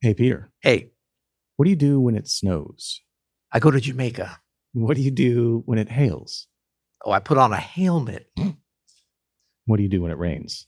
Hey, Peter. Hey, What do you do when it snows? I go to Jamaica. What do you do when it hails? Oh, I put on a helmet. What do you do when it rains?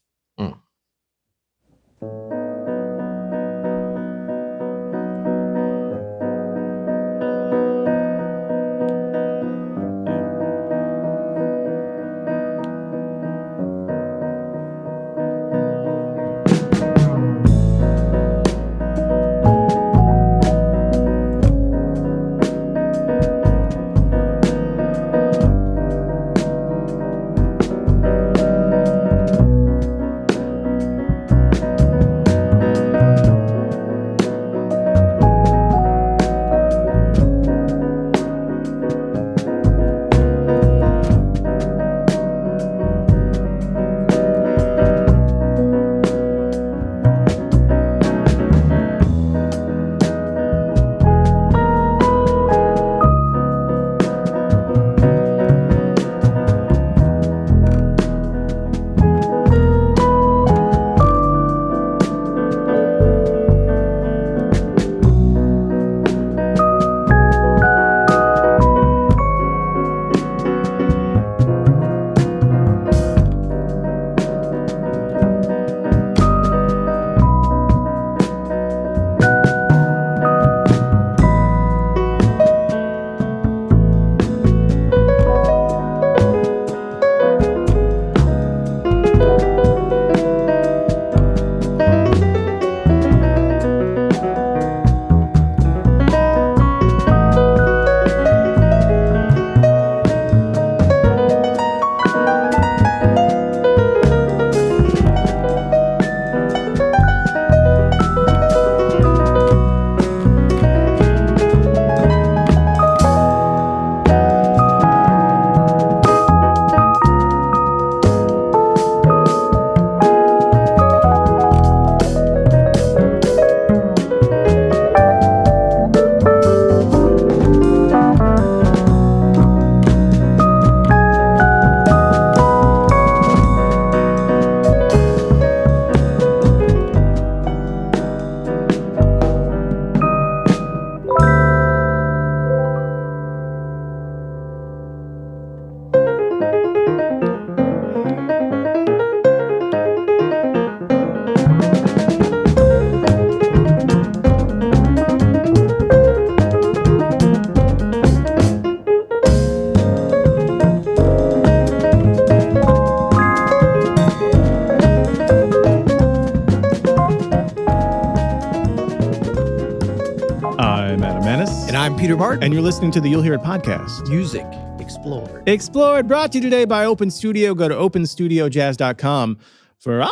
I'm Adam Maness. And I'm Peter Martin. And you're listening to the You'll Hear It podcast. Music Explored. Explored, brought to you today by Open Studio. Go to openstudiojazz.com for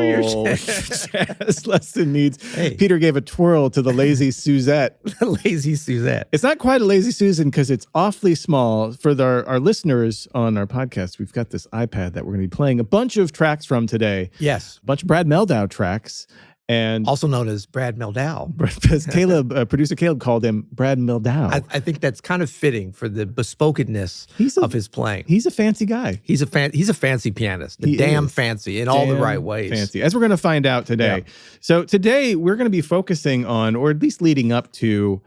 your jazz lesson needs. Hey. Peter gave a twirl to the Lazy Suzette. Lazy Suzette. It's not quite a Lazy Susan because it's awfully small. For our listeners on our podcast, we've got this iPad that we're going to be playing a bunch of tracks from today. Yes. A bunch of Brad Mehldau tracks. And Also known as Brad Mehldau. Because producer Kaleb called him Brad Mehldau. I think that's kind of fitting for the bespokenness of his playing. He's a fancy guy. He's a fancy pianist. He Damn is. fancy in all the right ways. Fancy, as we're going to find out today. Yeah. So today we're going to be focusing on, or at least leading up to,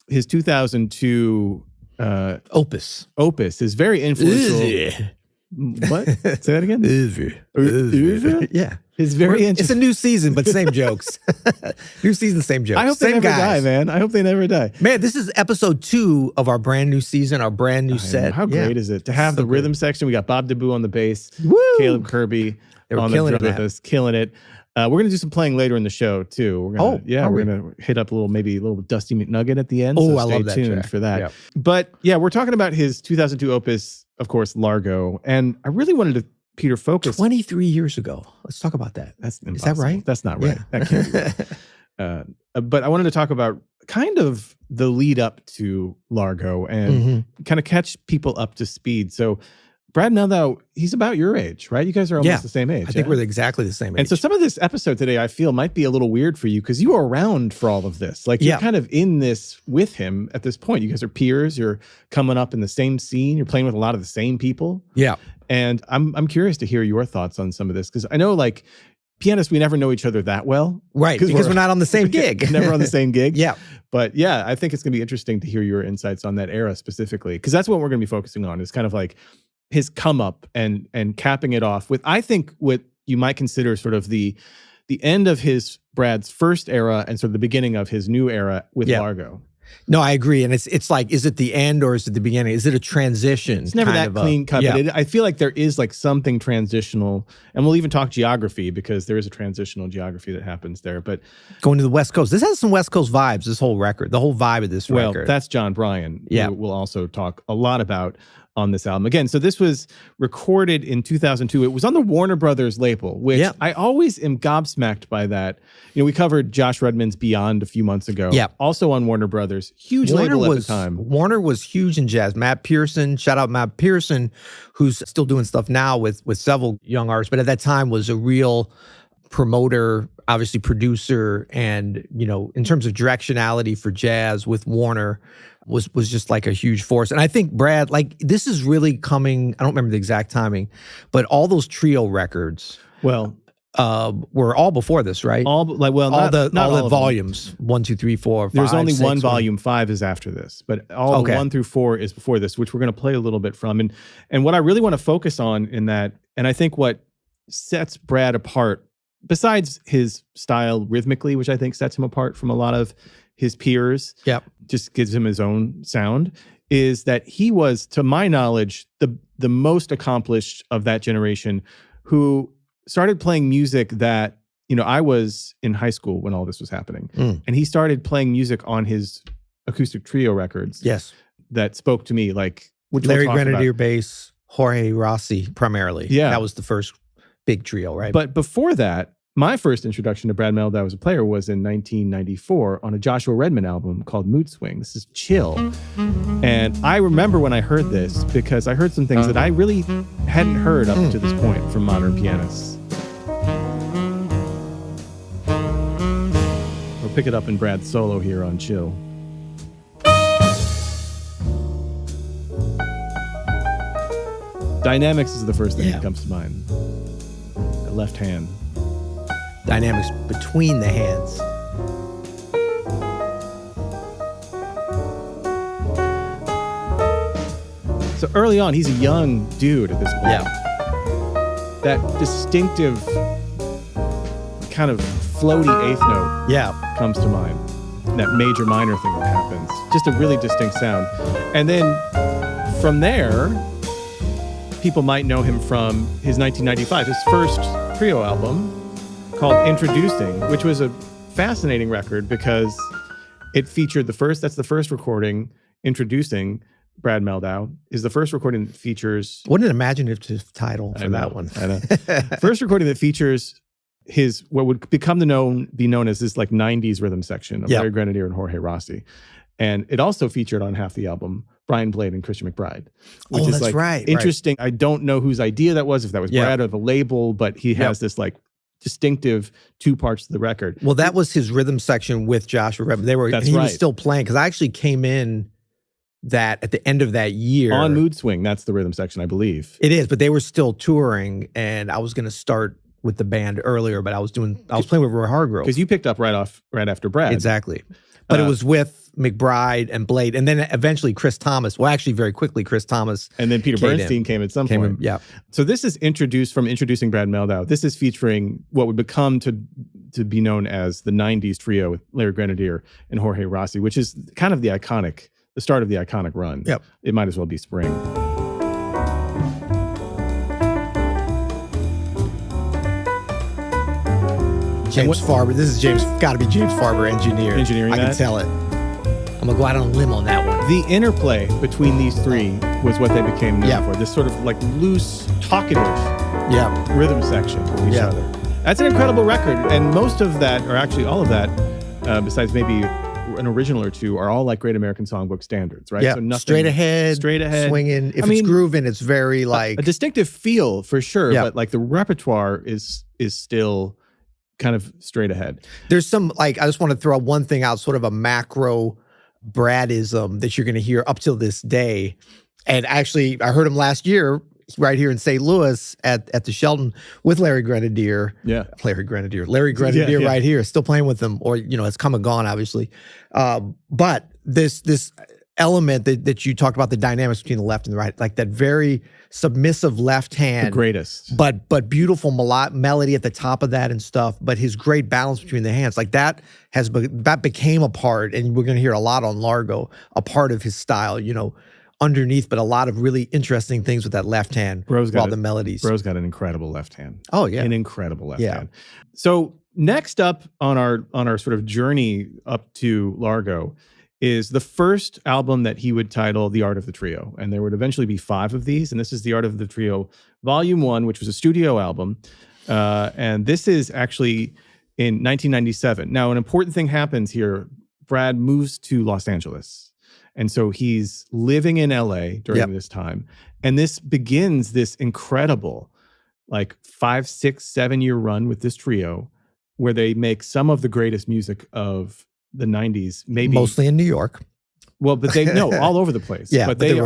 his 2002 Opus. His very influential. What? Say that again. Yeah. His very It's a new season, but same jokes. New season, same jokes. I hope same they never guys. die, man. I hope they never die. Man, this is episode 2 of our brand new season, our brand new set. How great is it to have So the rhythm good. section? We got Bob DeBoo on the bass, Woo! Kaleb Kirby They were on the killing drum it, with us, killing it. We're gonna do some playing later in the show too. We're gonna, we're gonna hit up maybe a little Dusty McNugget at the end. Oh, so I stay love that tuned track. for that. Yeah. But yeah, we're talking about his 2002 opus, of course, Largo, and I really wanted to, Peter, focus. 23 years ago. Let's talk about that. That's impossible. Is that right? That's not right. Yeah. That can't be right. But I wanted to talk about kind of the lead up to Largo and kind of catch people up to speed. So Brad Mehldau, he's about your age, right? You guys are almost the same age. I think we're exactly the same age. And so some of this episode today, I feel, might be a little weird for you because you were around for all of this. Like, you're kind of in this with him at this point. You guys are peers. You're coming up in the same scene. You're playing with a lot of the same people. Yeah. And I'm curious to hear your thoughts on some of this because I know, like, pianists, we never know each other that well. Right, because we're not on the same gig. Never on the same gig. Yeah. But yeah, I think it's going to be interesting to hear your insights on that era specifically, because that's what we're going to be focusing on, is kind of like his come up and capping it off with, I think, what you might consider sort of the end of Brad's first era and sort of the beginning of his new era with Largo. No, I agree. And it's like, is it the end or is it the beginning? Is it a transition? It's never that clean cut. Yeah. But I feel like there is like something transitional. And we'll even talk geography, because there is a transitional geography that happens there. But going to the West Coast. This has some West Coast vibes, this whole record, the whole vibe of this record. Well, that's Jon Brion. Yeah. We'll also talk a lot about on this album. Again, so this was recorded in 2002. It was on the Warner Brothers label, which I always am gobsmacked by that. You know, we covered Josh Redman's Beyond a few months ago. Yeah. Also on Warner Brothers. Huge label at the time. Warner was huge in jazz. Matt Pearson, shout out Matt Pearson, who's still doing stuff now with several young artists, but at that time was a real promoter, obviously producer, and, you know, in terms of directionality for jazz with Warner, was just like a huge force. And I think Brad, like, this is really coming, I don't remember the exact timing, but all those trio records were all before this, right? All the volumes, 1, 2, 3, 4, 5. There's only 6, one volume. 5 is after this, but all the 1 through 4 is before this, which we're going to play a little bit from. And what I really want to focus on in that, and I think what sets Brad apart, besides his style rhythmically, which I think sets him apart from a lot of his peers, just gives him his own sound, is that he was, to my knowledge, the most accomplished of that generation, who started playing music that, you know, I was in high school when all this was happening. And he started playing music on his acoustic trio records. Yes. That spoke to me, like, which Larry Grenadier bass, Jorge Rossi primarily. Yeah. That was the first big trio, right? But before that, my first introduction to Brad Mehldau as a player was in 1994 on a Joshua Redman album called Mood Swing. This is Chill. And I remember when I heard this, because I heard some things that I really hadn't heard up to this point from modern pianists. We'll pick it up in Brad's solo here on Chill. Dynamics is the first thing that comes to mind. The left hand. Dynamics between the hands. So early on, he's a young dude at this point. Yeah. That distinctive kind of floaty eighth note comes to mind. That major minor thing that happens. Just a really distinct sound. And then from there, people might know him from his 1995, his first trio album, called Introducing, which was a fascinating record because it featured that's the first recording. Introducing Brad Mehldau is the first recording that features... What an imaginative title for that one. I know. First recording that features what would be known as this like 90s rhythm section of Larry Grenadier and Jorge Rossi. And it also featured on half the album Brian Blade and Christian McBride, which is like interesting. Right. I don't know whose idea that was, if that was Brad or the label, but he has this like distinctive 2 parts to the record. Well, that was his rhythm section with Joshua Redman. He was still playing, because I actually came in that at the end of that year. On Mood Swing, that's the rhythm section, I believe. It is, but they were still touring, and I was going to start with the band earlier, but I was playing with Roy Hargrove. Because you picked up right after Brad. Exactly. But it was with McBride and Blade, and then eventually Chris Thomas. Well, actually, very quickly, Chris Thomas. And then Peter Bernstein came at some point. So this is Introducing Brad Mehldau. This is featuring what would become to be known as the 90s trio with Larry Grenadier and Jorge Rossi, which is kind of the start of the iconic run. Yep. It might as well be spring. James Farber. This is got to be James Farber engineering. I can tell it. I'm going to go out on a limb on that one. The interplay between these three was what they became known for. This sort of like loose, talkative rhythm section of each other. That's an incredible record. And most of that, or actually all of that, besides maybe an original or two, are all like Great American Songbook standards, right? Yeah, so nothing, straight ahead, swinging. If it's grooving, it's very like... A distinctive feel for sure, but like the repertoire is still kind of straight ahead. There's some, like, I just want to throw one thing out, sort of a macro Bradism that you're going to hear up till this day. And actually, I heard him last year. right here in St. Louis at the Shelton with Larry Grenadier. Yeah. Larry Grenadier right here, still playing with them, or, it's come and gone, obviously. But this element that you talked about, the dynamics between the left and the right, like that very submissive left hand. The greatest. But beautiful melody at the top of that and stuff, but his great balance between the hands, like that became a part, and we're going to hear a lot on Largo, a part of his style, underneath, but a lot of really interesting things with that left hand while the melodies. Bro's got an incredible left hand. Oh, yeah. An incredible left hand. So next up on our sort of journey up to Largo is the first album that he would title The Art of the Trio. And there would eventually be 5 of these. And this is The Art of the Trio Volume 1, which was a studio album. And this is actually in 1997. Now, an important thing happens here. Brad moves to Los Angeles. And so he's living in LA during this time. And this begins this incredible, like 5, 6, 7-year run with this trio where they make some of the greatest music of the 90s, maybe mostly in New York. Well, but all over the place. But they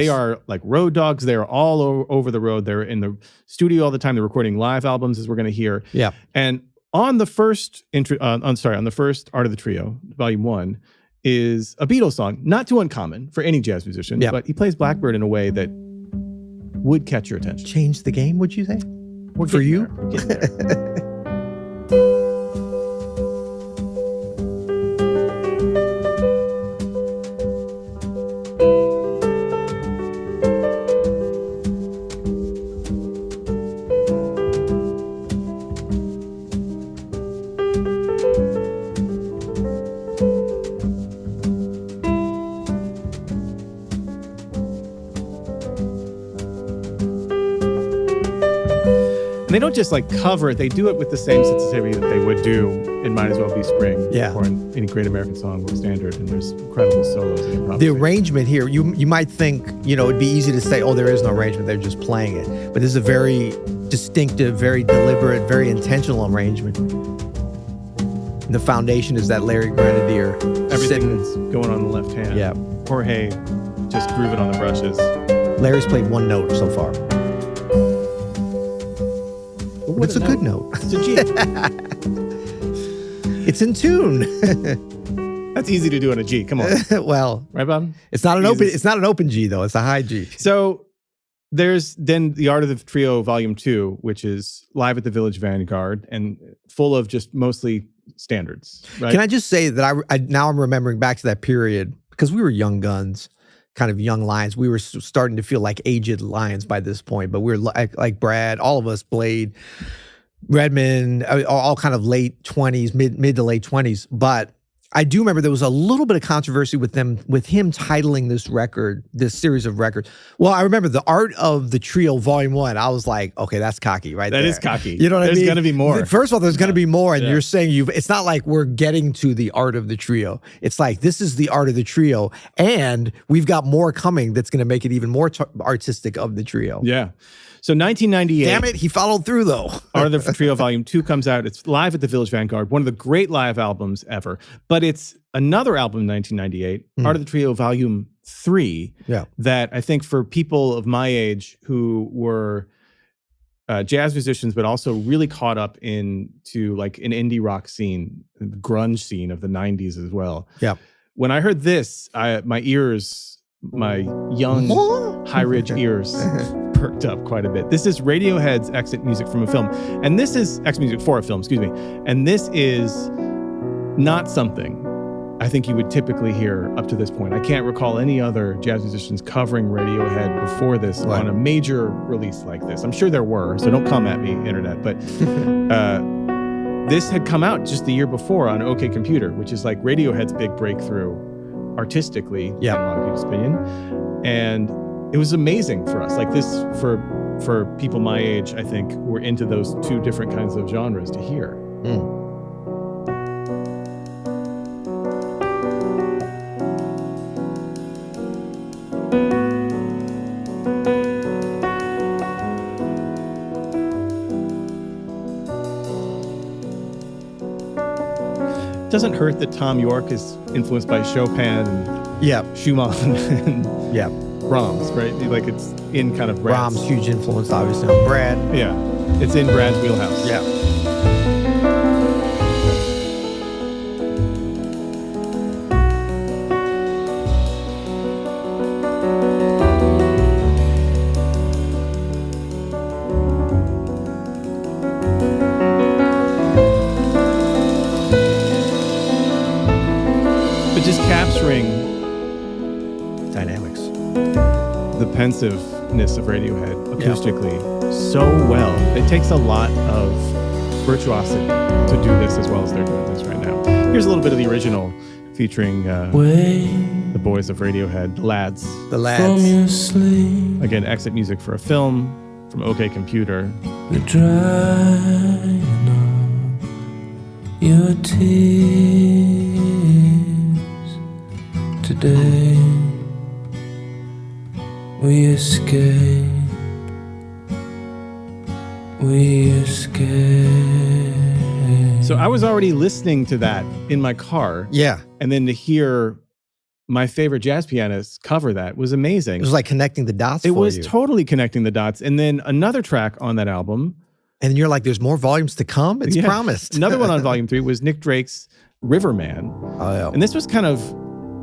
are like road dogs. They are all over the road. They're in the studio all the time. They're recording live albums, as we're going to hear. Yeah. And on the first on the first Art of the Trio, Volume 1, is a Beatles song, not too uncommon for any jazz musician, but he plays Blackbird in a way that would catch your attention. Change the game, would you say? For you? We're getting there. And they don't just like cover it, they do it with the same sensitivity that they would do in Might As Well Be Spring or in any Great American Songbook Standard. And there's incredible solos and improvisation. The arrangement here, you might think, it'd be easy to say, oh, there is no arrangement, they're just playing it. But this is a very distinctive, very deliberate, very intentional arrangement. And the foundation is that Larry Grenadier. Everything that's going on the left hand. Yeah. Jorge just grooving on the brushes. Larry's played one note so far. It's a good note. It's a G. It's in tune. That's easy to do on a G. Come on. Well, right, Bob? It's not an open G though. It's a high G. So there's then The Art of the Trio Volume 2, which is live at the Village Vanguard and full of just mostly standards. Right? Can I just say that I now I'm remembering back to that period because we were young guns. Kind of young lions. We were starting to feel like aged lions by this point, but we were like Brad, all of us, Blade, Redman, all kind of late 20s, mid to late 20s. But I do remember there was a little bit of controversy with him titling this series of records. Well, I remember The Art of the Trio Volume 1. I was like, okay, that's cocky right there. That is cocky. You know what I mean? There's going to be more. First of all, there's going to be more. And you're saying it's not like we're getting to the Art of the Trio. It's like, this is the Art of the Trio. And we've got more coming that's going to make it even more artistic of the trio. Yeah. So 1998. Damn it, he followed through though. Art of the Trio Volume 2 comes out. It's live at the Village Vanguard, one of the great live albums ever. But it's another album in 1998, Art of the Trio Volume 3, that I think for people of my age who were jazz musicians, but also really caught up into like an indie rock scene, the grunge scene of the 90s as well. Yeah. When I heard this, my young high ridge ears perked up quite a bit. This is Radiohead's exit music from a film. And this is exit music for a film, excuse me. And this is not something I think you would typically hear up to this point. I can't recall any other jazz musicians covering Radiohead before this on a major release like this. I'm sure there were, so don't come at me, internet. But this had come out just the year before on OK Computer, which is like Radiohead's big breakthrough artistically, in a lot of people's opinion. And it was amazing for us. Like this, for people my age, I think, who were into those two different kinds of genres to hear. Doesn't hurt that Tom York is influenced by Chopin and Schumann. Brahms, right? Like it's in kind of Brad's. Brahms, huge influence, obviously, on Brad. Yeah, it's in Brad's wheelhouse. Yeah. But just capturing Dynamics. the pensiveness of Radiohead acoustically so well. It takes a lot of virtuosity to do this as well as they're doing this right now. Here's a little bit of the original featuring the boys of Radiohead, the lads. The lads. Again, exit music for a film from OK Computer. The drying of your tears today. We escape. So I was already listening to that in my car. Yeah. And then to hear my favorite jazz pianist cover that was amazing. It was like connecting the dots It for was you. totally connecting the dots. And then another track on that album. And you're like, there's more volumes to come? It's Yeah. promised. Another one on Volume 3 was Nick Drake's Riverman. Oh, yeah. And this was kind of,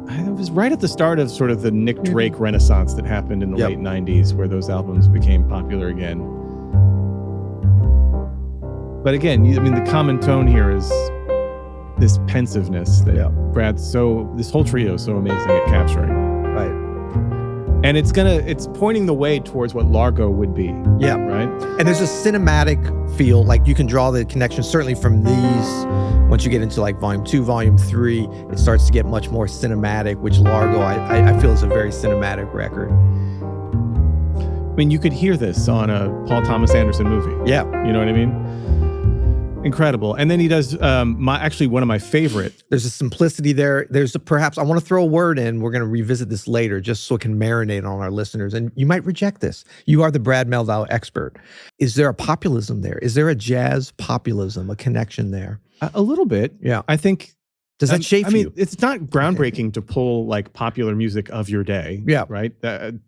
it was right at the start of sort of the Nick Drake renaissance that happened in the late 90s where those albums became popular again. But again, I mean, the common tone here is this pensiveness that this whole trio is so amazing at capturing. Right. And it's pointing the way towards what Largo would be. Yeah. Right? And there's a cinematic feel, like you can draw the connection certainly from these. Once you get into like Volume 2, Volume 3, it starts to get much more cinematic, which Largo, I feel is a very cinematic record. I mean, you could hear this on a Paul Thomas Anderson movie. Yeah. You know what I mean? Incredible. And then he does one of my favorite. There's a simplicity there. There's perhaps, I want to throw a word in. We're going to revisit this later just so it can marinate on our listeners. And you might reject this. You are the Brad Mehldau expert. Is there a populism there? Is there a jazz populism, a connection there? A little bit. Yeah. I think. Does that shape you? It's not groundbreaking to pull like popular music of your day. Yeah. Right?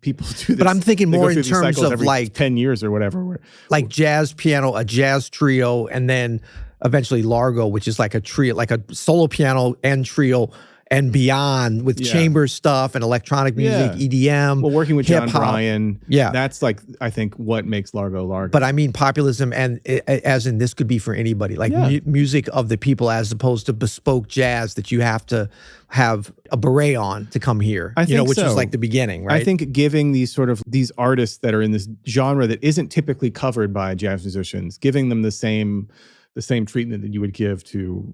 People do this. But I'm thinking they go more through in these terms cycles of every like 10 years or whatever. Like jazz piano, a jazz trio, and then eventually Largo, which is like a trio, like a solo piano and trio and beyond with chamber stuff and electronic music, EDM. Well, working with Jon hip-hop. Brion. Yeah. That's like, I think, what makes Largo Largo. But I mean populism, and as in this could be for anybody, like music of the people as opposed to bespoke jazz that you have to have a beret on to come here, which is like the beginning, right? I think giving these artists that are in this genre that isn't typically covered by jazz musicians, giving them the same treatment that you would give to,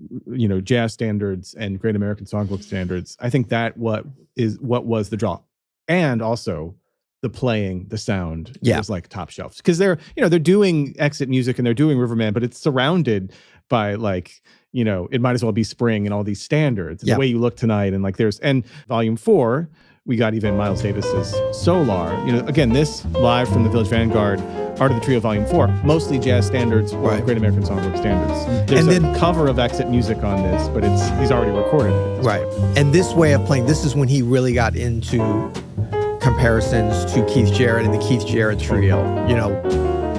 jazz standards and Great American Songbook standards. I think that what was the draw. And also the playing, the sound is like top shelf. Because they're doing exit music and they're doing Riverman, but it's surrounded by like, It Might As Well Be Spring and all these standards. And the way you look tonight and like and Volume 4, we got even Miles Davis's Solar. Again, this live from the Village Vanguard, Art of the Trio Volume 4, mostly jazz standards or Great American Songbook standards. There's a cover of exit music on this, but he's already recorded it. Right. And this way of playing, this is when he really got into comparisons to Keith Jarrett and the Keith Jarrett Trio,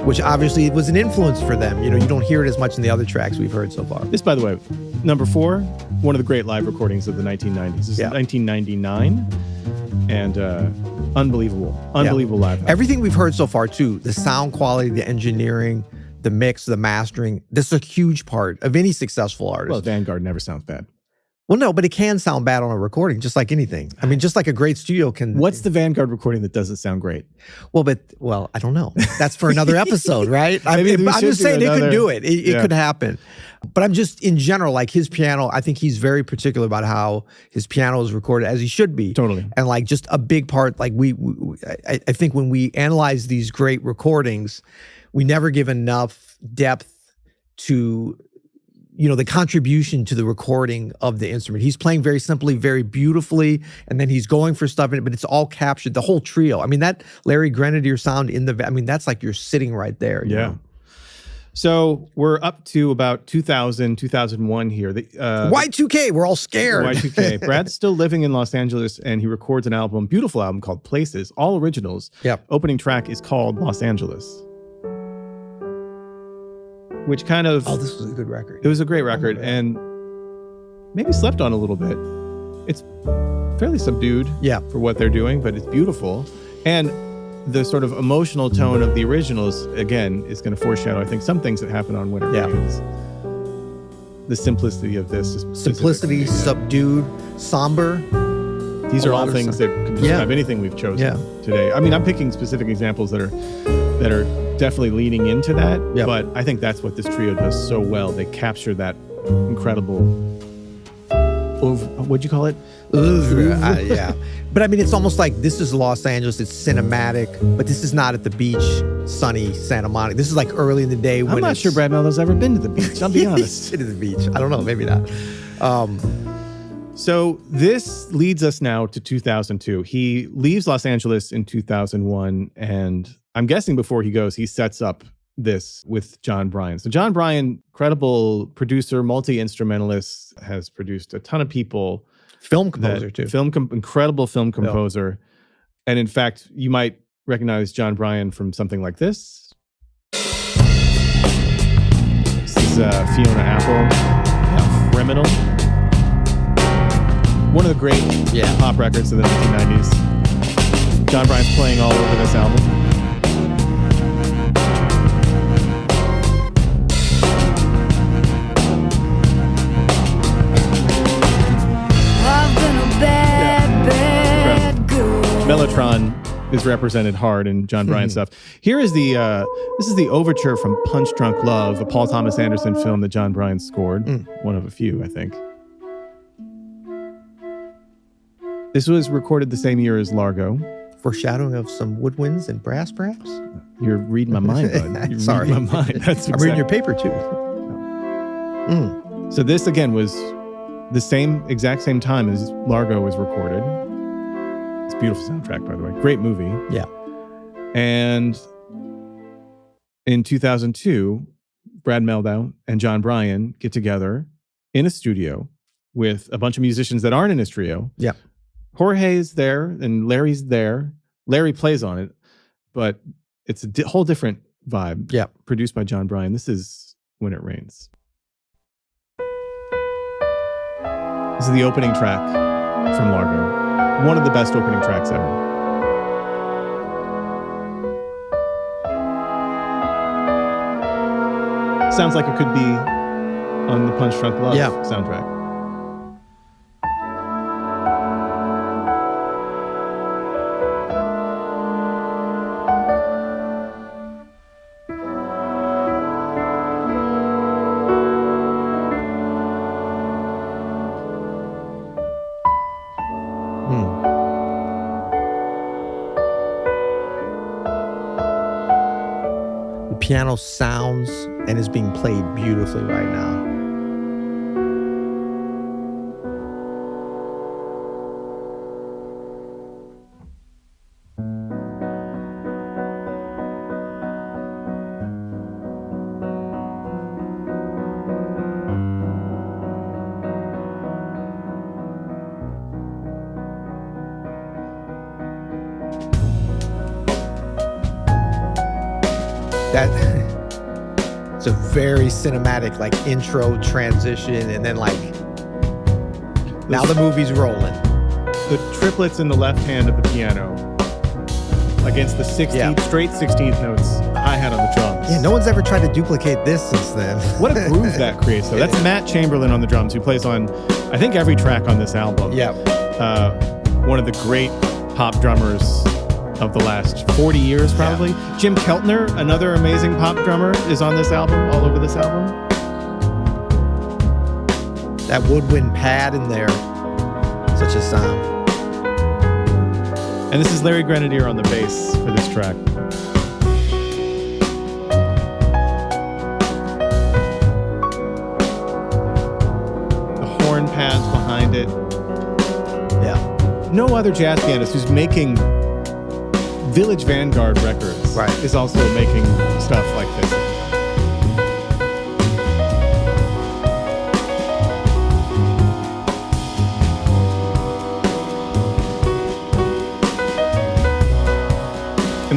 which obviously was an influence for them. You don't hear it as much in the other tracks we've heard so far. This, by the way, number 4, one of the great live recordings of the 1990s. This is 1999. And unbelievable live. Everything we've heard so far too, the sound quality, the engineering, the mix, the mastering, this is a huge part of any successful artist. Well, Vanguard never sounds bad. Well, no, but it can sound bad on a recording, just like anything. I mean, just like a great studio can. What's the Vanguard recording that doesn't sound great? Well, I don't know. That's for another episode, right? I'm just saying it could do it. It could happen. But I'm just, in general, like his piano, I think he's very particular about how his piano is recorded, as he should be. Totally. And like just a big part, like I think when we analyze these great recordings, we never give enough depth to the contribution to the recording of the instrument. He's playing very simply, very beautifully, and then he's going for stuff in it, but it's all captured, the whole trio. I mean, that Larry Grenadier sound that's like you're sitting right there. You know? So we're up to about 2000, 2001 here. Y2K, we're all scared. Y2K. Brad's still living in Los Angeles, and he records an album, beautiful album called Places, all originals. Yep. Opening track is called Los Angeles, which kind of... Oh, this was a good record. It was a great record, and maybe slept on a little bit. It's fairly subdued for what they're doing, but it's beautiful. And the sort of emotional tone of the originals, again, is going to foreshadow, I think, some things that happen on Winter Rains. The simplicity of this is simplicity, subdued, somber. These are all things that can describe anything we've chosen today. I mean, I'm picking specific examples that are definitely leaning into that, but I think that's what this trio does so well. They capture that incredible, what'd you call it? Yeah. But I mean, it's almost like this is Los Angeles. It's cinematic, but this is not at the beach, sunny Santa Monica. This is like early in the day when I'm not sure Brad Mehldau's ever been to the beach. I'll be honest. Been to the beach. I don't know. Maybe not. So this leads us now to 2002. He leaves Los Angeles in 2001, and I'm guessing before he goes, he sets up this with Jon Brion. So Jon Brion, incredible producer, multi-instrumentalist, has produced a ton of people. Film composer too. Incredible film composer. And in fact, you might recognize Jon Brion from something like this. This is Fiona Apple, Criminal. One of the great pop records of the 1990s. Jon Brion's playing all over this album. Mellotron is represented hard in Jon Brion stuff. Here is this is the overture from Punch Drunk Love, a Paul Thomas Anderson film that Jon Brion scored. One of a few, I think. This was recorded the same year as Largo. Foreshadowing of some woodwinds and brass, perhaps? You're reading my mind, bud. You're Sorry. reading my mind. That's I'm reading your paper, too. So this, again, was the exact same time as Largo was recorded. It's a beautiful soundtrack, by the way. Great movie. Yeah. And in 2002, Brad Mehldau and Jon Brion get together in a studio with a bunch of musicians that aren't in his trio. Yeah. Jorge's there and Larry's there. Larry plays on it, but it's a whole different vibe. Yeah. Produced by Jon Brion. This is When It Rains. This is the opening track from Largo. One of the best opening tracks ever. Sounds like it could be on the Punch Drunk Love soundtrack. Piano sounds and is being played beautifully right now. It's a very cinematic, like, intro transition, and then like now the movie's rolling. The triplets in the left hand of the piano against the 16th, straight 16th notes, hi-hat on the drums. Yeah, no one's ever tried to duplicate this since then. What a groove that creates, though. That's Matt Chamberlain on the drums, who plays on, I think, every track on this album. Yeah. One of the great pop drummers of the last 40 years, probably. Yeah. Jim Keltner, another amazing pop drummer, is on this album, all over this album. That woodwind pad in there, such a sound. And this is Larry Grenadier on the bass for this track. The horn pads behind it. Yeah. No other jazz pianist who's making Village Vanguard records is also making stuff like this.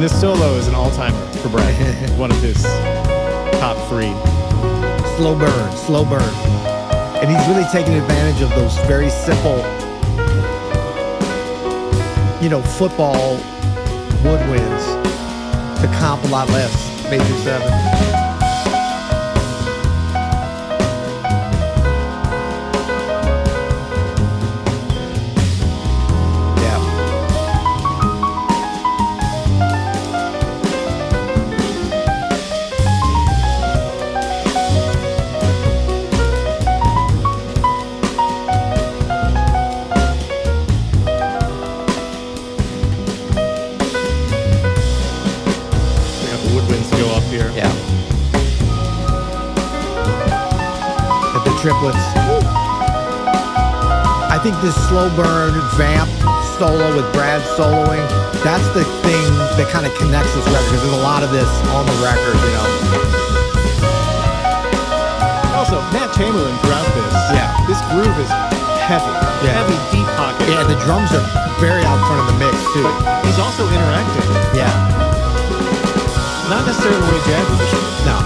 And this solo is an all-timer for Brad. One of his top 3. Slow burn. And he's really taking advantage of those very simple, football woodwinds to comp a lot less. Major 7. Triplets. I think this slow burn vamp solo with Brad soloing, that's the thing that kind of connects this record, because there's a lot of this on the record, Also, Matt Chamberlain throughout this. Yeah. This groove is heavy. Yeah. Heavy, deep pocket. Yeah, and the drums are very out front of the mix, too. But he's also interactive. Yeah. Not necessarily the way jazz is. No.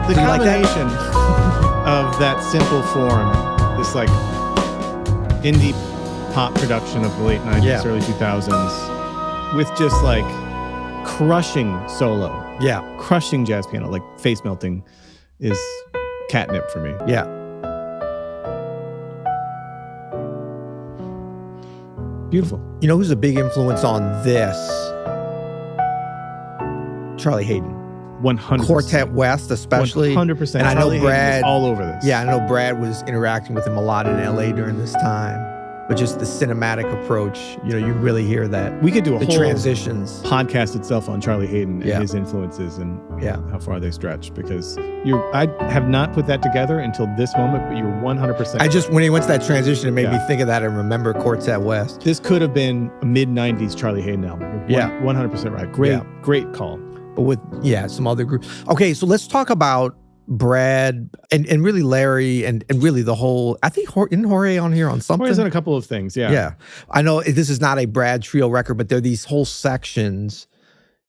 The combination of that simple form, this like indie pop production of the late 90s, early 2000s, with just like crushing solo, crushing jazz piano, like face melting, is catnip for me. Yeah. Beautiful. You know who's a big influence on this? Charlie Haden. 100%. Quartet West, especially. 100%. And I know Brad all over this. Yeah, I know Brad was interacting with him a lot in LA during this time. But just the cinematic approach, you know, you really hear that. We could do a whole transitions podcast itself on Charlie Haden and his influences and how far they stretch, because I have not put that together until this moment, but you're 100%. When he went to that transition, it made me think of that and remember Quartet West. This could have been a mid-90s Charlie Haden album. You're 100% right. Great call. But with, some other groups. Okay, so let's talk about Brad and really Larry and really the whole, I think, isn't Jorge on here on something? Jorge's on a couple of things, Yeah. I know this is not a Brad trio record, but there are these whole sections.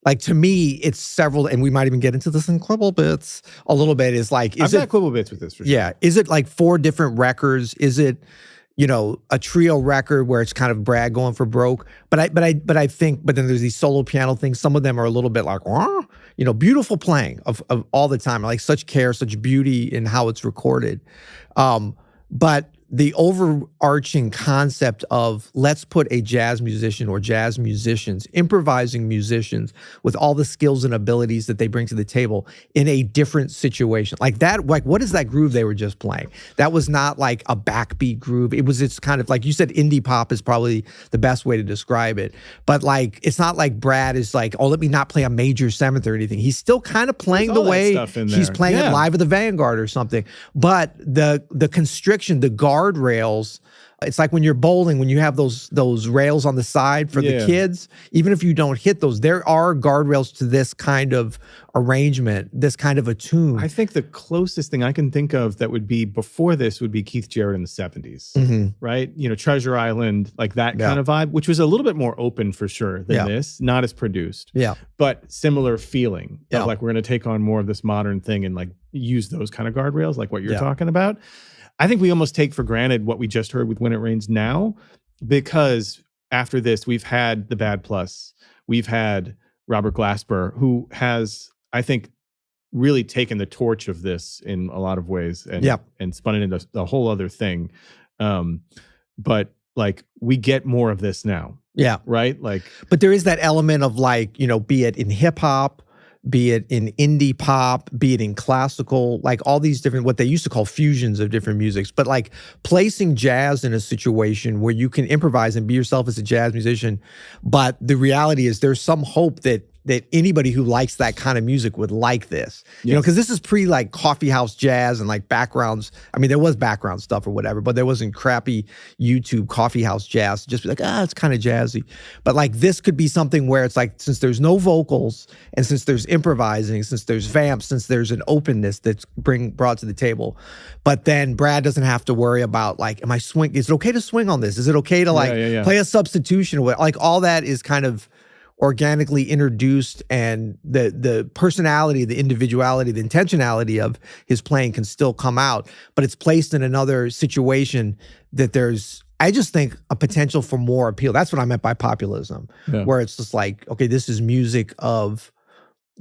Like, to me, it's several, and we might even get into this in Quibble Bits a little bit, is like, I've got Quibble Bits with this for sure. Yeah. Is it like 4 different records? Is it, you know, a trio record where it's kind of Brad going for broke? But I think, but then there's these solo piano things. Some of them are a little bit like, you know, beautiful playing of all the time. Like such care, such beauty in how it's recorded. But the overarching concept of let's put a jazz musician or jazz musicians, improvising musicians with all the skills and abilities that they bring to the table in a different situation. Like that, like what is that groove they were just playing? That was not like a backbeat groove. It's kind of like you said, indie pop is probably the best way to describe it. But like, it's not like Brad is like, oh, let me not play a major seventh or anything. He's still kind of playing the way he's playing it live at the Vanguard or something. But the constriction, the guardrails, it's like when you're bowling, when you have those rails on the side for the kids, even if you don't hit those, there are guardrails to this kind of arrangement, this kind of a tune. I think the closest thing I can think of that would be before this would be Keith Jarrett in the 70s, right? You know, Treasure Island, like that kind of vibe, which was a little bit more open for sure than this, not as produced, but similar feeling of like, we're going to take on more of this modern thing and like use those kind of guardrails, like what you're talking about. I think we almost take for granted what we just heard with When It Rains Now, because after this, we've had the Bad Plus, we've had Robert Glasper, who has, I think, really taken the torch of this in a lot of ways and spun it into a whole other thing. But like, we get more of this now. Yeah. Right? Like, but there is that element of like, you know, be it in hip hop, be it in indie pop, be it in classical, like all these different, what they used to call fusions of different musics, but like placing jazz in a situation where you can improvise and be yourself as a jazz musician. But the reality is there's some hope that anybody who likes that kind of music would like this, you know, because this is pre like coffee house jazz and like backgrounds. I mean, there was background stuff or whatever, but there wasn't crappy YouTube coffee house jazz. Just be like, it's kind of jazzy. But like this could be something where it's like, since there's no vocals and since there's improvising, since there's vamps, since there's an openness that's brought to the table, but then Brad doesn't have to worry about like, am I swing? Is it okay to swing on this? Is it okay to like play a substitution? Like all that is kind of organically introduced, and the personality, the individuality, the intentionality of his playing can still come out, but it's placed in another situation that there's, I just think, a potential for more appeal. That's what I meant by populism, where it's just like, okay, this is music of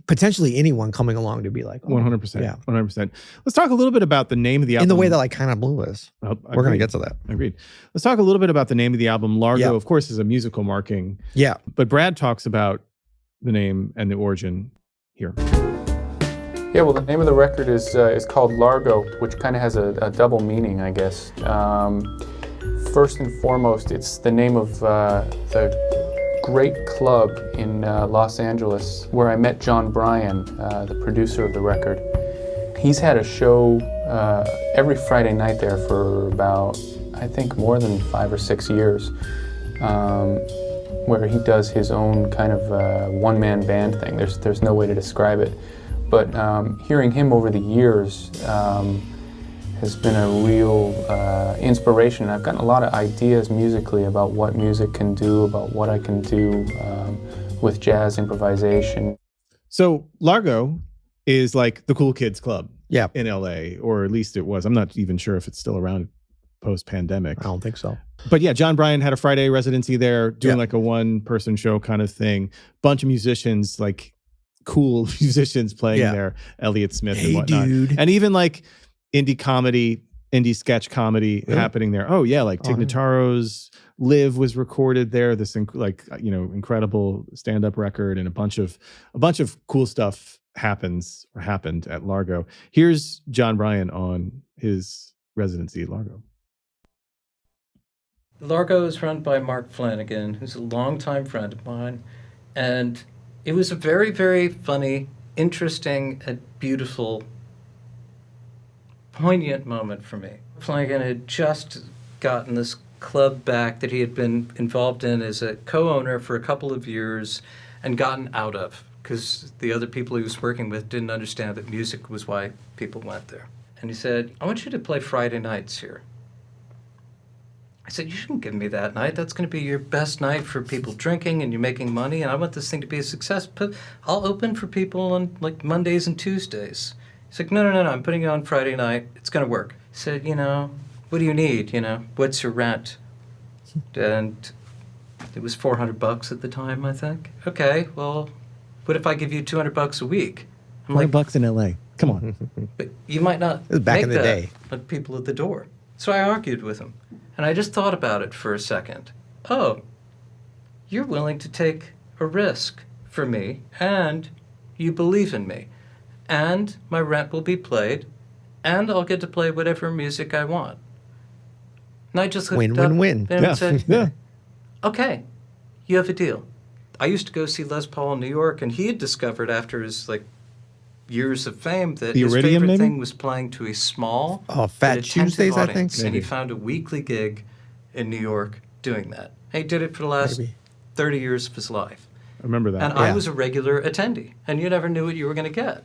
potentially anyone coming along to be like, 100%. Yeah. 100%. Let's talk a little bit about the name of the album. In the way that like kind of blew us. We're going to get to that. Agreed. Let's talk a little bit about the name of the album. Largo, of course, is a musical marking. Yeah. But Brad talks about the name and the origin here. Yeah, well, the name of the record is called Largo, which kind of has a double meaning, I guess. First and foremost, it's the name of the great club in Los Angeles where I met Jon Brion, the producer of the record. He's had a show every Friday night there for about, I think, more than 5 or 6 years, where he does his own kind of one-man band thing. There's no way to describe it. But hearing him over the years has been a real inspiration. I've gotten a lot of ideas musically about what music can do, about what I can do with jazz improvisation. So Largo is like the cool kids club in LA, or at least it was. I'm not even sure if it's still around post-pandemic. I don't think so. But yeah, Jon Brion had a Friday residency there, doing like a one-person show kind of thing. Bunch of musicians, like cool musicians playing there, Elliott Smith and whatnot. Dude. And even like indie comedy, indie sketch comedy happening there. Oh yeah, like Tig Notaro's Live was recorded there. This incredible stand-up record, and a bunch of cool stuff happened at Largo. Here's Jon Brion on his residency at Largo. Largo is run by Mark Flanagan, who's a longtime friend of mine, and it was a very, very funny, interesting, and beautiful, poignant moment for me. Flanagan had just gotten this club back that he had been involved in as a co-owner for a couple of years and gotten out of, because the other people he was working with didn't understand that music was why people went there. And he said, I want you to play Friday nights here. I said, you shouldn't give me that night. That's going to be your best night for people drinking and you're making money, and I want this thing to be a success. But I'll open for people on like Mondays and Tuesdays. He's like, no, I'm putting it on Friday night. It's going to work. He said, what do you need? What's your rent? And it was $400 at the time, I think. Okay, well, what if I give you $200 a week? I'm like, $100 in LA. Come on. But you might not It was back make in the that day. with people at the door. So I argued with him, and I just thought about it for a second. Oh, you're willing to take a risk for me, and you believe in me, and my rent will be paid, and I'll get to play whatever music I want. And I just looked up Win-win-win. and said, Yeah. okay, you have a deal. I used to go see Les Paul in New York, and he had discovered after his years of fame that The his Iridium, favorite maybe? thing was playing to a small, Oh, but Fat attentive Tuesdays, I audience, think. and he Maybe. found a weekly gig in New York doing that. And he did it for the last Maybe. 30 years of his life. I remember that. And Yeah. I was a regular attendee, and you never knew what you were going to get.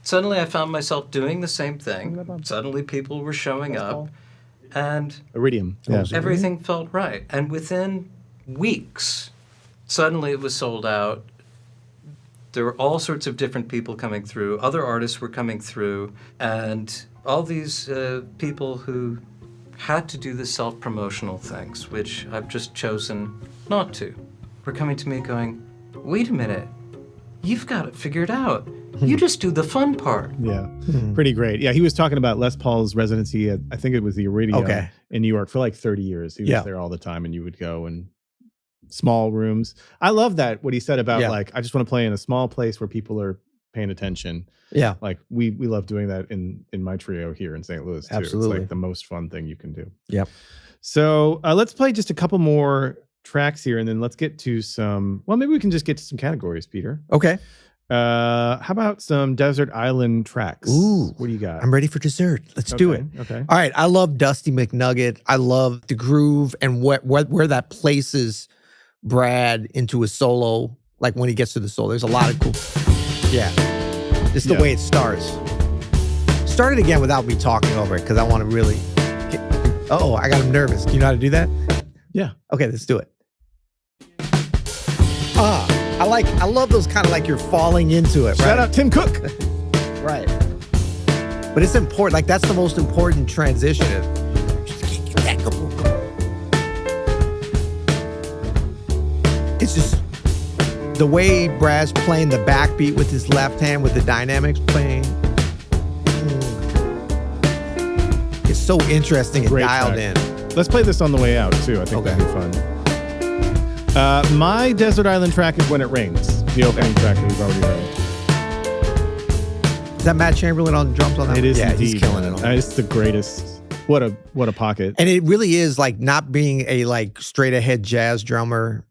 Suddenly, I found myself doing the same thing. Suddenly, people were showing up, and Iridium. Yeah. everything felt right. And within weeks, suddenly it was sold out. There were all sorts of different people coming through. Other artists were coming through. And all these people who had to do the self-promotional things, which I've just chosen not to, were coming to me going, wait a minute, you've got it figured out. You just do the fun part. Yeah, pretty great. Yeah, he was talking about Les Paul's residency at, I think it was the Iridium Okay. in New York for like 30 years. He was Yeah. there all the time, and you would go and small rooms. I love that, what he said about Yeah. I just want to play in a small place where people are paying attention. Yeah. Like we love doing that in my trio here in St. Louis too. Absolutely. It's like the most fun thing you can do. Yep. So let's play just a couple more tracks here, and then let's get to some, well, maybe we can just get to some categories, Peter. Okay. How about some desert island tracks? Ooh. What do you got? I'm ready for dessert. Let's do it. Okay. All right. I love Dusty McNugget. I love the groove and where that places Brad into a solo. Like when he gets to the solo, there's a lot of cool. Yeah. Just the way it starts. Start it again without me talking over it because I want to really. Oh, I got him nervous. Do you know how to do that? Yeah. Okay, let's do it. I love those kind of like you're falling into it. Shout right? out Tim Cook. Right. But it's important. Like that's the most important transition. It's just the way Brad's playing the backbeat with his left hand with the dynamics playing. It's so interesting and Great dialed track. in. Let's play this on the way out too. I think Okay. that'd be fun. My desert island track is When It Rains, the opening track that we've already heard. Is that Matt Chamberlain on drums on that? It is Yeah, indeed. he's killing it on that. It's the greatest. What a pocket. And it really is like not being a like straight ahead jazz drummer.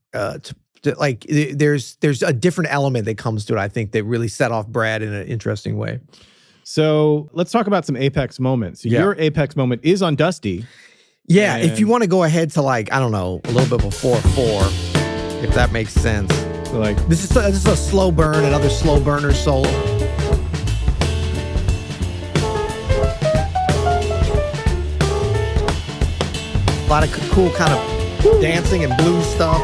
Like there's a different element that comes to it. I think that really set off Brad in an interesting way. So let's talk about some apex moments. Yeah. Your apex moment is on Dusty. Yeah, And- if you want to go ahead to like I don't know a little bit before 4, if that makes sense. Like This is a slow burn, another slow burner solo. A lot of cool kind of dancing and blues stuff.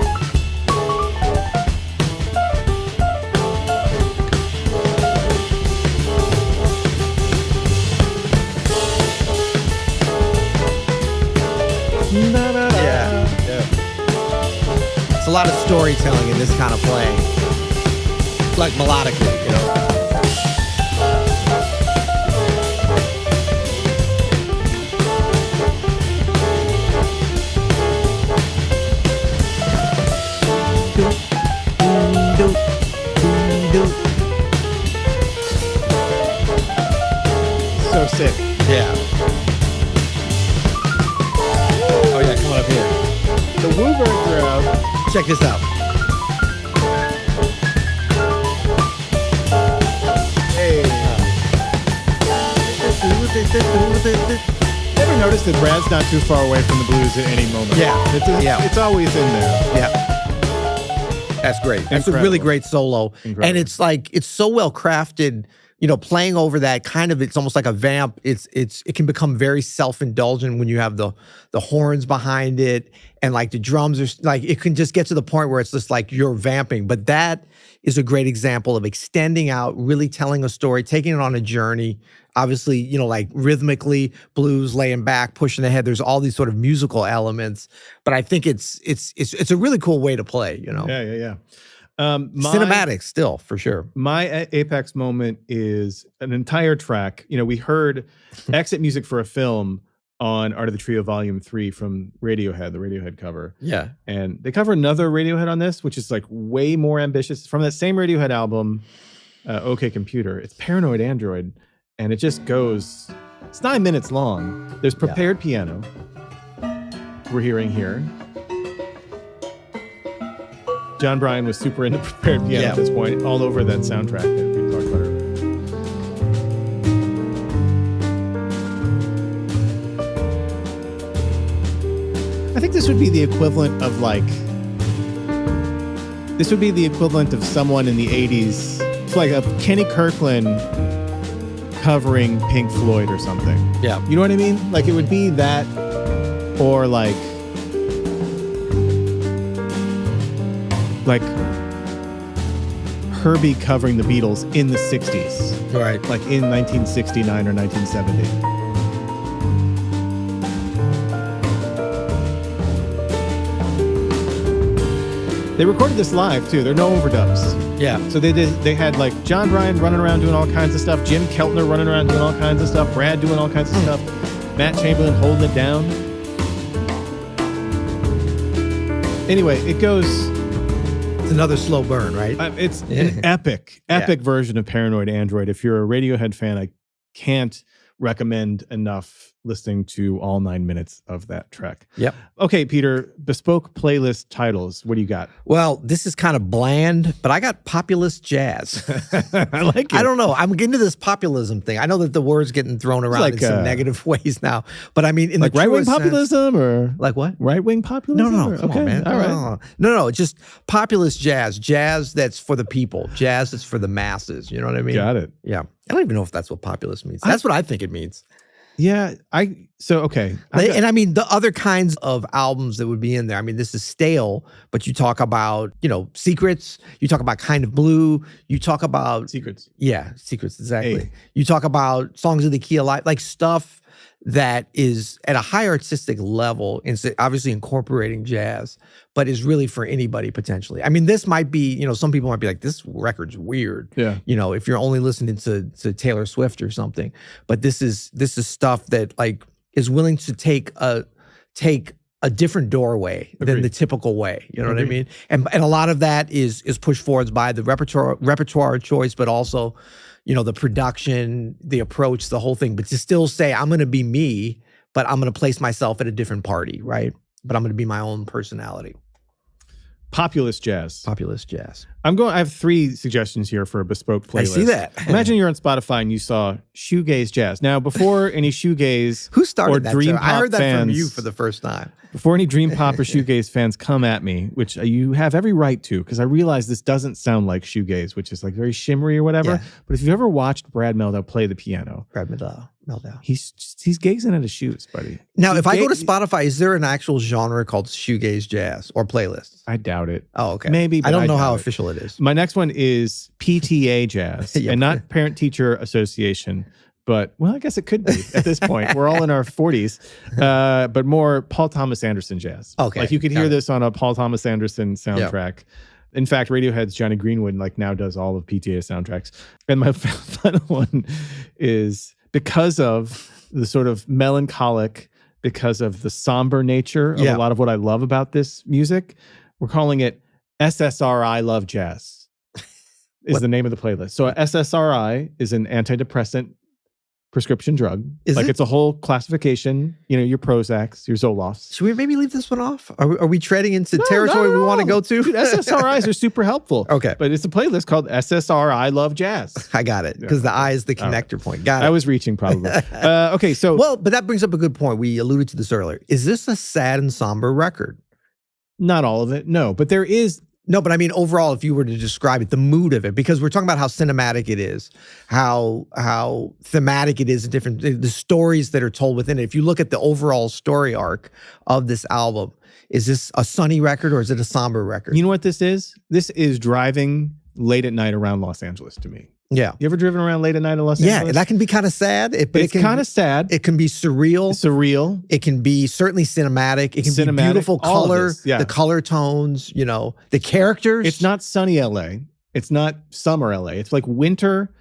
Yeah. It's a lot of storytelling in this kind of playing. Like melodically, you know. so sick. Yeah. Oh yeah, come on up here. The Woobirds are out. Check this out. Hey. Ever noticed that Brad's not too far away from the blues at any moment? Yeah. It's always in there. Yeah. That's great. That's a really Incredible. great solo. Incredible. And it's like, it's so well crafted, you know, playing over that kind of, it's almost like a vamp. It can become very self-indulgent when you have the horns behind it and like the drums are like, it can just get to the point where it's just like you're vamping. But that is a great example of extending out, really telling a story, taking it on a journey. Obviously, you know, like rhythmically, blues, laying back, pushing ahead. There's all these sort of musical elements, but I think it's a really cool way to play. You know, Yeah. cinematic still for sure. My apex moment is an entire track. You know, we heard exit music for a film on Art of the Trio Volume 3 from Radiohead, the Radiohead cover. Yeah. And they cover another Radiohead on this, which is like way more ambitious. From that same Radiohead album, OK Computer. It's Paranoid Android. And it just goes, it's 9 minutes long. There's prepared piano. We're hearing here. Jon Brion was super into prepared piano at this point, all over that soundtrack that we talked about earlier. I think this would be the equivalent of someone in the 80s. It's like a Kenny Kirkland covering Pink Floyd or something. Yeah. You know what I mean? Like it would be that, or like Herbie covering the Beatles in the 60s. Right. Like in 1969 or 1970. They recorded this live too. There are no overdubs. Yeah. So they had like Jon Brion running around doing all kinds of stuff, Jim Keltner running around doing all kinds of stuff, Brad doing all kinds of stuff, Matt Chamberlain holding it down. Anyway, it goes. It's another slow burn, right? It's an epic version of Paranoid Android. If you're a Radiohead fan, I can't recommend enough listening to all 9 minutes of that track. Yep. Okay, Peter, bespoke playlist titles. What do you got? Well, this is kind of bland, but I got Populist Jazz. I like it. I don't know. I'm getting to this populism thing. I know that the word's getting thrown around like, in some negative ways now, but I mean, in like the right-wing truest populism or like what? Right-wing populism? No, come on, man. All right. No, just populist jazz that's for the people, jazz that's for the masses. You know what I mean? Got it. Yeah. I don't even know if that's what populist means. That's what I think it means. Yeah, okay. And I mean, the other kinds of albums that would be in there, I mean, this is stale, but you talk about, Secrets, you talk about Kind of Blue, you talk about... Secrets. Yeah, Secrets, exactly. Hey. You talk about Songs of the Key of Life, like stuff that is at a higher artistic level, obviously incorporating jazz, but is really for anybody potentially. I mean, this might be, some people might be like, this record's weird. Yeah. If you're only listening to Taylor Swift or something. But this is stuff that like is willing to take a different doorway than the typical way. You know what I mean? And a lot of that is pushed forwards by the repertoire choice, but also the production, the approach, the whole thing. But to still say, I'm going to be me, but I'm going to place myself at a different party, right? But I'm going to be my own personality. Populist Jazz. Populist Jazz. I have 3 suggestions here for a bespoke playlist. I see that. Imagine you're on Spotify and you saw shoegaze jazz. Now, before any shoegaze Who started or that? dream pop I heard that fans, from you for the first time. Before any dream pop or shoegaze fans come at me, which you have every right to, because I realize this doesn't sound like shoegaze, which is like very shimmery or whatever. Yeah. But if you've ever watched Brad Mehldau play the piano, Brad Mehldau. he's gazing at his shoes, buddy. Now, if I go to Spotify, is there an actual genre called shoegaze jazz or playlists? I doubt it. Oh, okay. Maybe, but I don't know how doubt it. official it is. My next one is PTA jazz, Yep. and not Parent Teacher Association. But, well, I guess it could be at this point. We're all in our 40s. But more Paul Thomas Anderson jazz. Okay. Like you could hear this on a Paul Thomas Anderson soundtrack. Yep. In fact, Radiohead's Johnny Greenwood now does all of PTA soundtracks. And my final one is because of the sort of melancholic, because of the somber nature of a lot of what I love about this music, we're calling it SSRI Love Jazz is the name of the playlist. So SSRI is an antidepressant prescription drug. Is it? It's a whole classification, your Prozacs, your Zolofts. Should we maybe leave this one off? Are we treading into territory we want to go to? Dude, SSRIs are super helpful. Okay. But it's a playlist called SSRI Love Jazz. I got it. Because the I is the connector point. Got it. I was reaching probably. Okay, so... Well, but that brings up a good point. We alluded to this earlier. Is this a sad and somber record? Not all of it, no. But there is... No, but I mean, overall, if you were to describe it, the mood of it, because we're talking about how cinematic it is, how thematic it is, the stories that are told within it. If you look at the overall story arc of this album, is this a sunny record or is it a somber record? You know what this is? This is driving late at night around Los Angeles to me. Yeah. You ever driven around late at night in Los Angeles? Yeah, that can be kind of sad. But it's kind of sad. It can be surreal. Surreal. It can be certainly cinematic. It can be beautiful color, the color tones, the characters. It's not sunny LA. It's not summer LA. It's like winter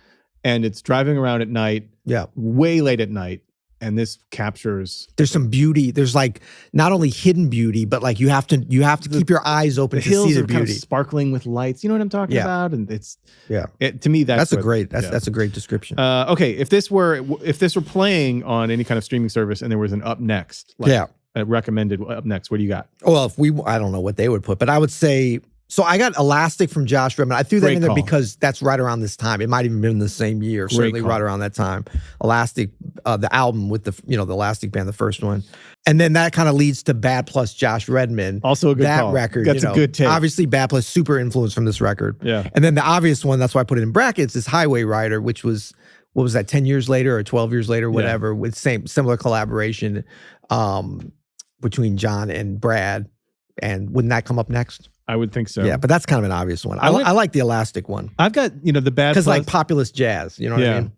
and it's driving around at night. Yeah. Way late at night. and this captures. There's some beauty. There's like not only hidden beauty, but like you have to keep your eyes open The to hills see the are kind of beauty. sparkling with lights. You know what I'm talking about? And it's to me that's a what- great yeah. that's a great description. Okay, if this were playing on any kind of streaming service and there was an up next, a recommended up next, what do you got? Well, I don't know what they would put, but I would say, so I got Elastic from Josh Redman. I threw that Great in there call. because that's right around this time. It might even been the same year, certainly call. right around that time. Elastic, the album with the Elastic Band, the first one. And then that kind of leads to Bad plus Josh Redman. Also a good that call. record. That's a good take. Obviously, Bad plus super influenced from this record. Yeah. And then the obvious one, that's why I put it in brackets, is Highway Rider, which was, what was that, 10 years later or 12 years later, whatever, with similar collaboration between John and Brad. And wouldn't that come up next? I would think so. Yeah, but that's kind of an obvious one. I like the Elastic one. I've got, the Bad Because Plus. like Populist Jazz, you know what I mean?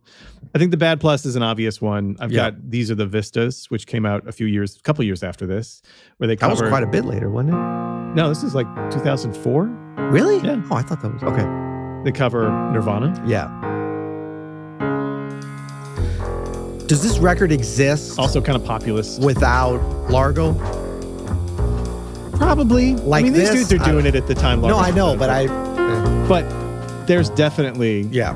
I think the Bad Plus is an obvious one. I've got These Are the Vistas, which came out a couple years after this, where they That cover. was quite a bit later, wasn't it? No, this is like 2004. Really? Yeah. Oh, I thought that was, okay. They cover Nirvana. Yeah. Does this record exist Also kind of populist. without Largo? Probably. Like these this? dudes are doing it at the time. No, I know, but But there's definitely, yeah.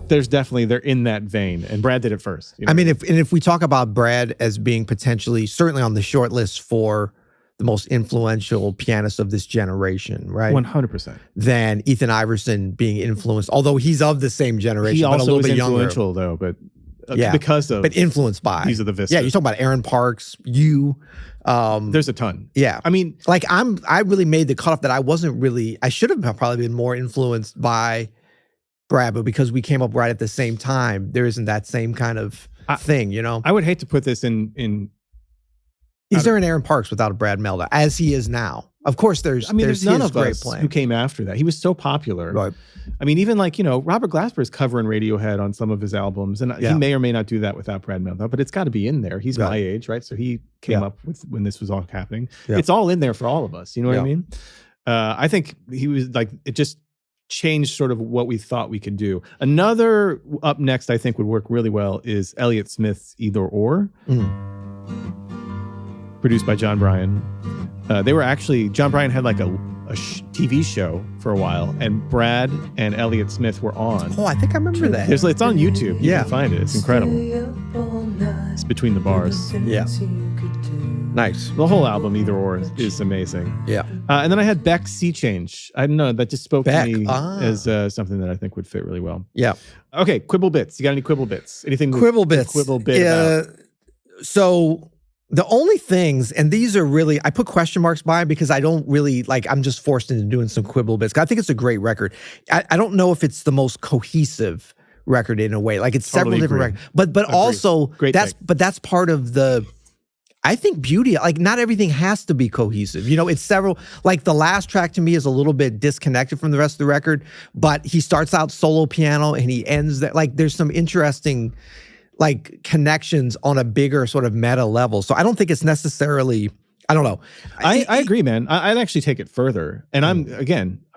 they're in that vein. And Brad did it first. I mean, if we talk about Brad as being potentially, certainly on the short list for the most influential pianist of this generation, right? 100%. Then Ethan Iverson being influenced, although he's of the same generation, He but a also little was bit younger. influential, though, but Yeah. because of. But influenced by. These Are the Vistas. Yeah, you're talking about Aaron Parks, you. There's a ton. Yeah. I mean, Like I really made the cutoff that I should have probably been more influenced by Brad, but because we came up right at the same time, there isn't that same kind of thing, you know? I would hate to put this in. Is there an Aaron Parks without a Brad Mehldau, as he is now? Of course, there's none his of great us playing. who came after that. He was so popular. Right. I mean, even like, Robert Glasper is covering Radiohead on some of his albums, and he may or may not do that without Brad Mehldau, but it's got to be in there. He's my age, right? So he came up with when this was all happening. Yeah. It's all in there for all of us. You know what I Yeah. mean? I think he was like, it just changed sort of what we thought we could do. Another up next I think would work really well is Elliott Smith's Either Or. Produced by Jon Brion. Jon Brion had like a TV show for a while, and Brad and Elliott Smith were on. Oh, I think I remember that. It's on YouTube. You Yeah. can find it. It's incredible. It's Between the Bars. Yeah. Nice. The whole album, Either Or, is amazing. Yeah. And then I had Beck's Sea Change. I don't know. That just spoke Beck, to me as something that I think would fit really well. Yeah. Okay, quibble bits. You got any quibble bits? Anything? Quibble bits. Quibble bit about? So the only things, and these are really, I put question marks by it because I don't really, I'm just forced into doing some quibble bits. I think it's a great record. I don't know if it's the most cohesive record in a way. Like it's Totally several different agree. records. But also, Great take. that's part of the, I think beauty, like not everything has to be cohesive. It's several, like the last track to me is a little bit disconnected from the rest of the record, but he starts out solo piano and he ends that, like there's some interesting connections on a bigger sort of meta level. So I don't think it's necessarily, I don't know. I agree, man. I'd actually take it further. And I'm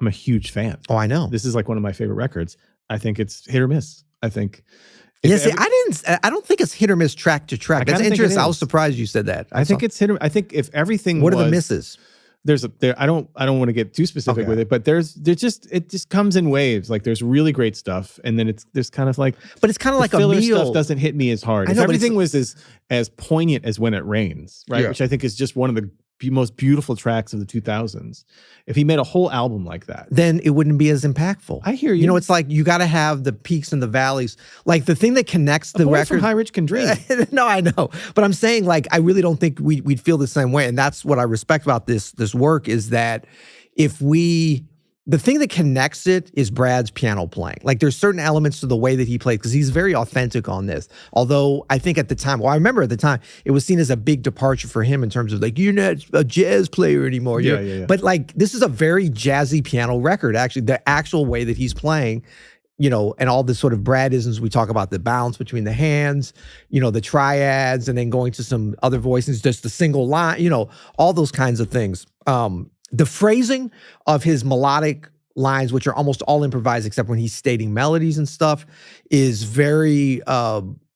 a huge fan. Oh, I know. This is like one of my favorite records. I think it's hit or miss. I think. Yeah, see, I don't think it's hit or miss track to track. That's interesting. I was surprised you said that. I think it's hit or, I think if everything What are the misses? I don't want to get too specific with it, but it just comes in waves. Like there's really great stuff, and then there's kind of like, but it's kind of like a filler meal. stuff doesn't hit me as hard. I know, if but everything was as poignant as When It Rains, right? Yeah. Which I think is just one of the most beautiful tracks of the 2000s. If he made a whole album like that, then it wouldn't be as impactful. I hear you. It's like you got to have the peaks and the valleys. Like the thing that connects the Boy record. from High Rich Can Dream. No, I know, but I'm saying I really don't think we'd feel the same way, and that's what I respect about this work is that the thing that connects it is Brad's piano playing. Like there's certain elements to the way that he plays because he's very authentic on this. Although I think at the time, I remember at the time, it was seen as a big departure for him in terms of you're not a jazz player anymore. Yeah. But this is a very jazzy piano record, actually. The actual way that he's playing, and all the sort of Bradisms, we talk about the balance between the hands, the triads, and then going to some other voices, just the single line, all those kinds of things. The phrasing of his melodic lines, which are almost all improvised except when he's stating melodies and stuff, is very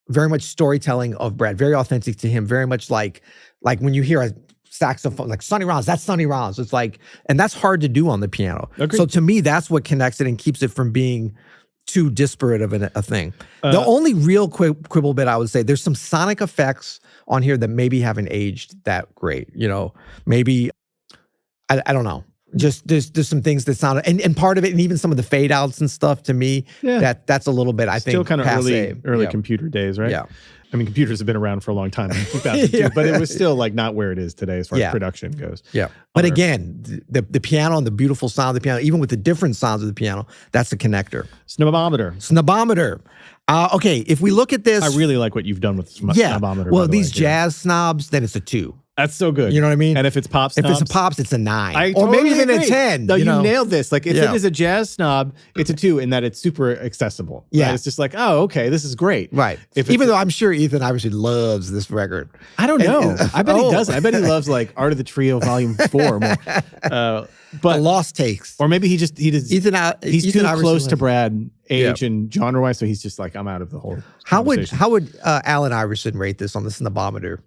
very much storytelling of Brad, very authentic to him, very much like when you hear a saxophone, like Sonny Rollins, that's Sonny Rollins. It's like, and that's hard to do on the piano. Agreed. So to me, that's what connects it and keeps it from being too disparate of a thing. The only real quibble bit I would say, there's some sonic effects on here that maybe haven't aged that great. You know, maybe, I don't know. Just there's some things that sound, and part of it, and even some of the fade outs and stuff, to me, that's a little bit, I think, still kind of passe. early computer days, right? Yeah. I mean, computers have been around for a long time, in 2002, but it was still like not where it is today as far as production goes. Yeah. But again, the piano and the beautiful sound of the piano, even with the different sounds of the piano, that's the connector. Snobometer. Okay, if we look at this, I really like what you've done with Snobometer. Well, these jazz snobs, then it's a 2. That's so good. You know what I mean? And if it's pop snobs? If it's a pops, it's a 9. Or totally maybe even agree. a 10. No, you nailed this. Like, if it is a jazz snob, it's a 2 in that it's super accessible. Yeah. Right? It's just like, oh, okay, this is great. Right. Even though I'm sure Ethan obviously loves this record. I don't know. I bet he doesn't. I bet he loves like Art of the Trio Volume 4 more. But the Lost Takes. Or maybe he just he's too close to Brad age and genre wise, so he's just like, I'm out of the whole conversation. How would Alan Iverson rate this on the Snobometer?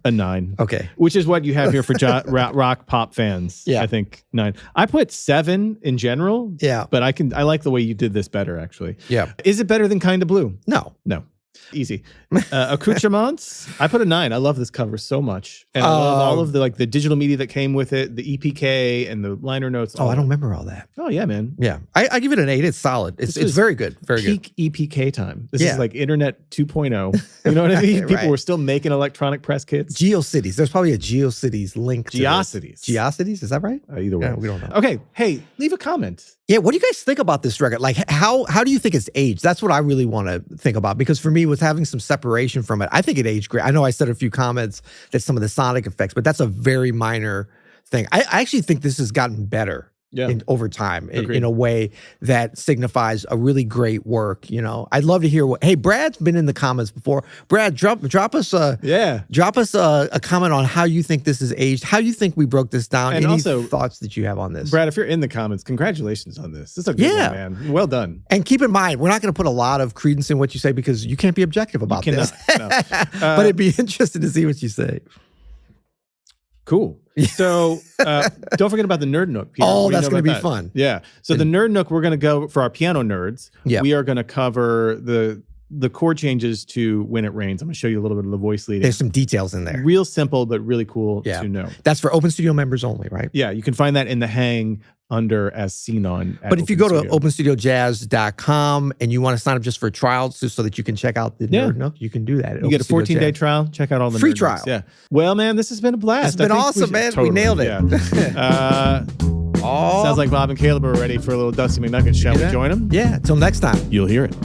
A 9. Okay. Which is what you have here for rock pop fans. Yeah. I think 9. I put 7 in general. Yeah. But I like the way you did this better, actually. Yeah. Is it better than Kinda Blue? No. Easy. Accoutrements, I put a 9. I love this cover so much. And I love all of the digital media that came with it, the EPK and the liner notes. I don't remember all that. Oh, yeah, man. Yeah. I give it an 8. It's solid. It's very good. Very good. Peak EPK time. This is like Internet 2.0. You know what I mean? People were still making electronic press kits. GeoCities. There's probably a GeoCities link to GeoCities. GeoCities? Is that right? Either way. Yeah, we don't know. Okay. Hey, leave a comment. Yeah, what do you guys think about this record? Like, how do you think it's aged? That's what I really want to think about, because for me, with having some separation from it, I think it aged great. I know I said a few comments that some of the sonic effects, but that's a very minor thing. I actually think this has gotten better over time in a way that signifies a really great work. You know, I'd love to hear hey, Brad's been in the comments before. Brad, drop us a comment on how you think this is aged, how you think we broke this down, and any also, thoughts that you have on this. Brad, if you're in the comments, congratulations on this. This is a good one, man. Well done. And keep in mind, we're not going to put a lot of credence in what you say because you can't be objective about this. No. But it'd be interesting to see what you say. Cool. So don't forget about the Nerd Nook, Peter. Oh, that's going to be fun. Yeah. So the Nerd Nook, we're going to go for our piano nerds. Yeah. We are going to cover the chord changes to When It Rains. I'm going to show you a little bit of the voice leading. There's some details in there. Real simple, but really cool to know. That's for Open Studio members only, right? Yeah. You can find that in the hang under as seen on. But if you go to openstudiojazz.com and you want to sign up just for trials just so that you can check out the Nerd Nook, you can do that. You get a 14-day trial. Check out all the free Nerd trial. Nooks. Yeah. Well, man, this has been a blast. It's been awesome, man. Totally, we nailed it. Yeah. Sounds like Bob and Kaleb are ready for a little Dusty McNugget. Shall we join them? Yeah. Until next time. You'll hear it.